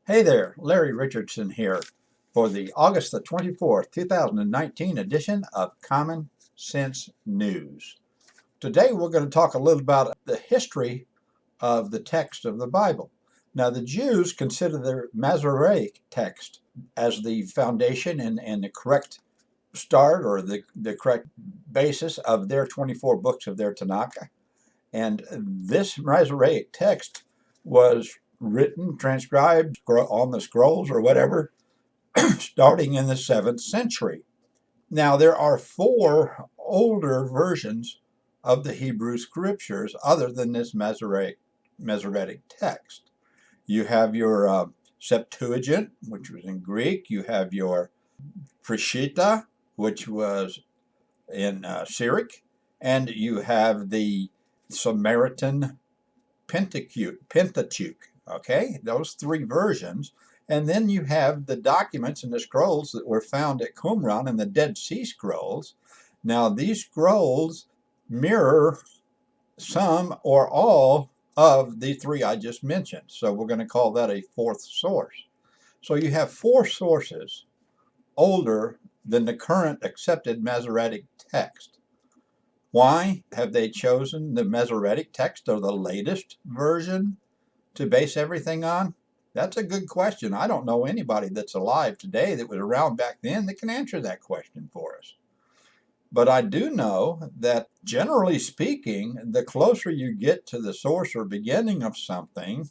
Hey there, Larry Richardson here for the August the 24th, 2019 edition of Common Sense News. Today we're going to talk a little about the history of the text of the Bible. Now, the Jews consider the Masoretic text as the foundation and the correct start or the correct basis of their 24 books of their Tanakh. And this Masoretic text was written, transcribed on the scrolls or whatever, starting in the 7th century. Now, there are four older versions of the Hebrew scriptures other than this Masoretic text. You have your Septuagint, which was in Greek. You have your Peshitta, which was in Syriac. And you have the Samaritan Pentateuch, okay? Those three versions. And then you have the documents and the scrolls that were found at Qumran and the Dead Sea Scrolls. Now, these scrolls mirror some or all of the three I just mentioned. So we're going to call that a fourth source. So you have four sources older than the current accepted Masoretic text. Why have they chosen the Masoretic text or the latest version to base everything on? That's a good question. I don't know anybody that's alive today that was around back then that can answer that question for us. But I do know that generally speaking, the closer you get to the source or beginning of something,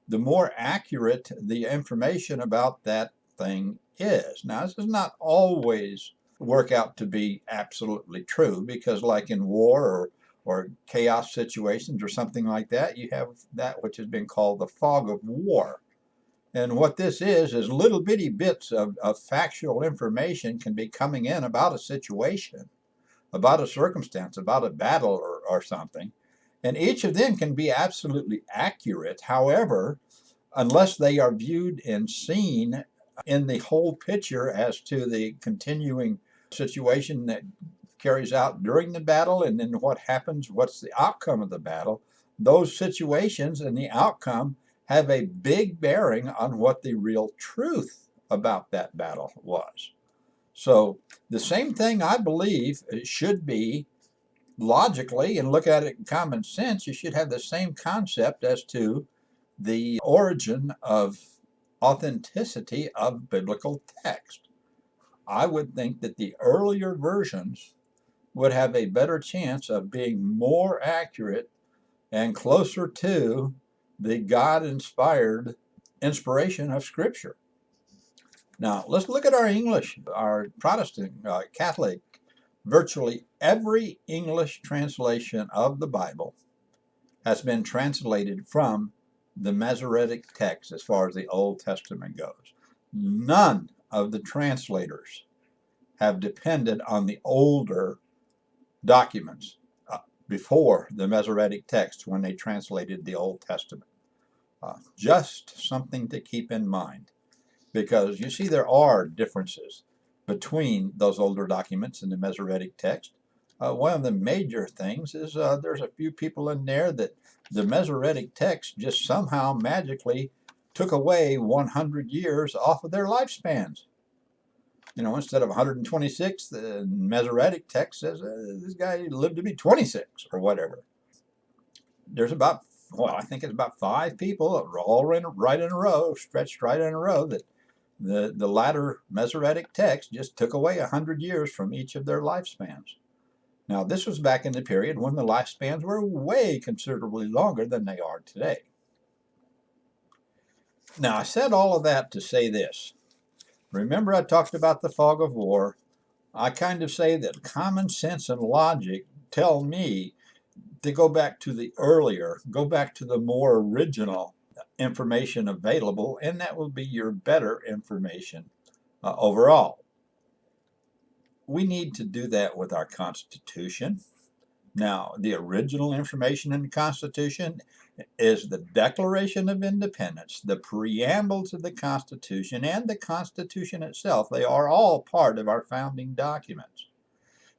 the more accurate the information about that thing is. Now, this is not always work out to be absolutely true because, like in war or chaos situations or something like that, you have that which has been called the fog of war. And what this is little bitty bits of factual information can be coming in about a situation, about a circumstance, about a battle or something. And each of them can be absolutely accurate. However, unless they are viewed and seen in the whole picture as to the continuing situation that carries out during the battle and then what happens, what's the outcome of the battle, those situations and the outcome have a big bearing on what the real truth about that battle was. So the same thing I believe should be logically, and look at it in common sense, you should have the same concept as to the origin of authenticity of biblical text. I would think that the earlier versions would have a better chance of being more accurate and closer to the God inspired inspiration of Scripture. Now, let's look at our English, our Protestant, Catholic. Virtually every English translation of the Bible has been translated from the Masoretic text as far as the Old Testament goes. None of the translators have depended on the older documents before the Masoretic text when they translated the Old Testament. Just something to keep in mind, because you see there are differences between those older documents and the Masoretic text. One of the major things is there's a few people in there that the Masoretic text just somehow magically took away 100 years off of their lifespans. You know, instead of 126, the Masoretic text says this guy lived to be 26 or whatever. There's about, well, I think it's about five people all right in a row, stretched right in a row, that the latter Masoretic text just took away 100 years from each of their lifespans. Now, this was back in the period when the lifespans were way considerably longer than they are today. Now, I said all of that to say this. Remember, I talked about the fog of war. I kind of say that common sense and logic tell me to go back to go back to the more original information available, and that will be your better information overall. We need to do that with our Constitution. Now, the original information in the Constitution is the Declaration of Independence, the preamble to the Constitution, and the Constitution itself. They are all part of our founding documents.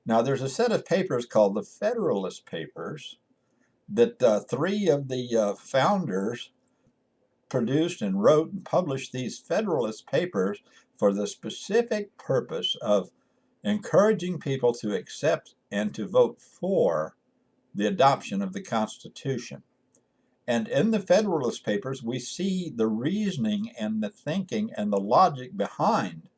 Now, there's a set of papers called the Federalist Papers that three of the founders produced and wrote and published these Federalist Papers for the specific purpose of encouraging people to accept and to vote for the adoption of the Constitution. And in the Federalist Papers, we see the reasoning and the thinking and the logic behind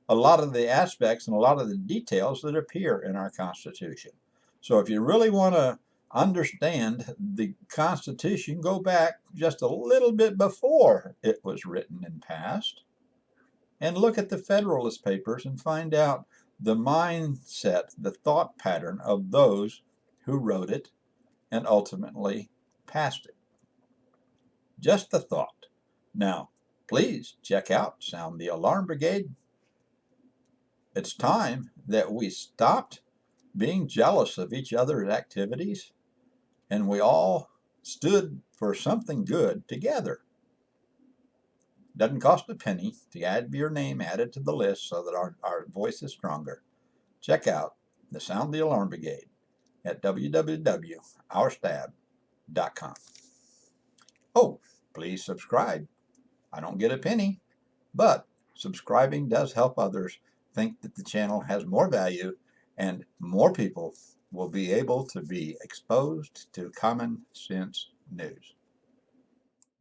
a lot of the aspects and a lot of the details that appear in our Constitution. So if you really want to understand the Constitution, go back just a little bit before it was written and passed and look at the Federalist Papers and find out the mindset, the thought pattern of those who wrote it and ultimately passed it. Just the thought. Now, please check out Sound the Alarm Brigade. It's time that we stopped being jealous of each other's activities and we all stood for something good together. Doesn't cost a penny to have your name added to the list so that our voice is stronger. Check out the Sound the Alarm Brigade at www.ourstab.com. Oh, please subscribe. I don't get a penny, but subscribing does help others think that the channel has more value and more people will be able to be exposed to common sense news.